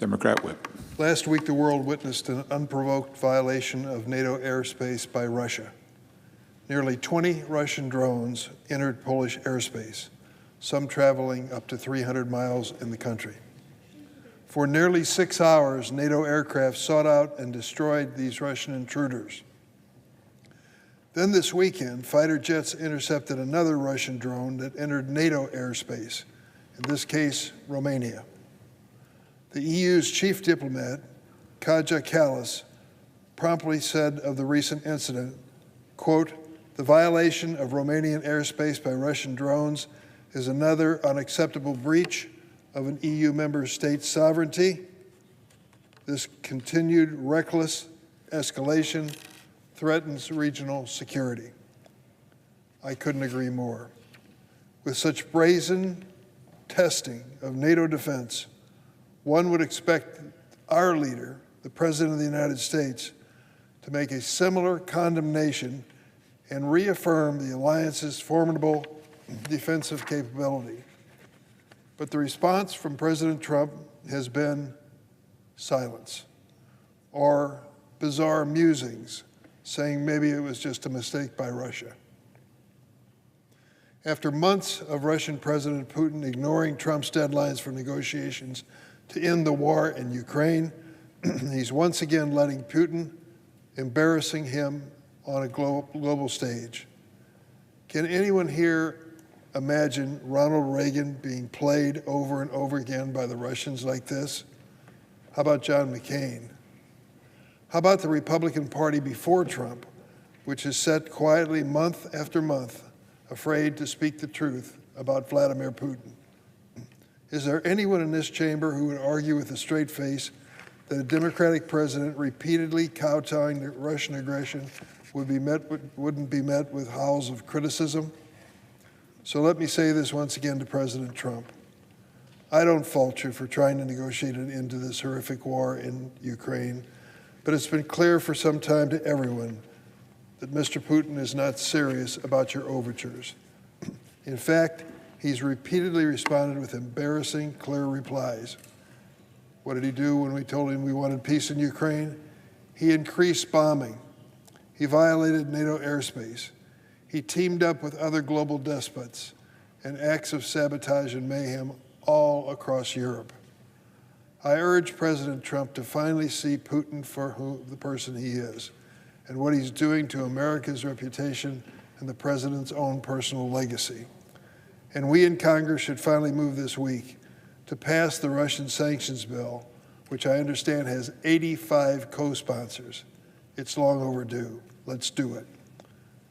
Democrat Whip. Last week, the world witnessed an unprovoked violation of NATO airspace by Russia. Nearly 20 Russian drones entered Polish airspace, some traveling up to 300 miles in the country. For nearly 6 hours, NATO aircraft sought out and destroyed these Russian intruders. Then this weekend, fighter jets intercepted another Russian drone that entered NATO airspace, in this case, Romania. The EU's chief diplomat, Kaja Kallas, promptly said of the recent incident, quote, "The violation of Romanian airspace by Russian drones is another unacceptable breach of an EU member state's sovereignty. This continued reckless escalation threatens regional security." I couldn't agree more. With such brazen testing of NATO defense, one would expect our leader, the President of the United States, to make a similar condemnation and reaffirm the alliance's formidable defensive capability. But the response from President Trump has been silence or bizarre musings, saying maybe it was just a mistake by Russia. After months of Russian President Putin ignoring Trump's deadlines for negotiations to end the war in Ukraine, he's once again letting Putin embarrassing him on a global stage. Can anyone here imagine Ronald Reagan being played over and over again by the Russians like this? How about John McCain? How about the Republican Party before Trump, which has sat quietly month after month, afraid to speak the truth about Vladimir Putin? Is there anyone in this chamber who would argue with a straight face that a Democratic president repeatedly kowtowing to Russian aggression wouldn't be met with howls of criticism? So let me say this once again to President Trump. I don't fault you for trying to negotiate an end to this horrific war in Ukraine, but it's been clear for some time to everyone that Mr. Putin is not serious about your overtures. In fact, he's repeatedly responded with embarrassing, clear replies. What did he do when we told him we wanted peace in Ukraine? He increased bombing. He violated NATO airspace. He teamed up with other global despots and acts of sabotage and mayhem all across Europe. I urge President Trump to finally see Putin for the person he is and what he's doing to America's reputation and the president's own personal legacy. And we in Congress should finally move this week to pass the Russian sanctions bill, which I understand has 85 co-sponsors. It's long overdue. Let's do it.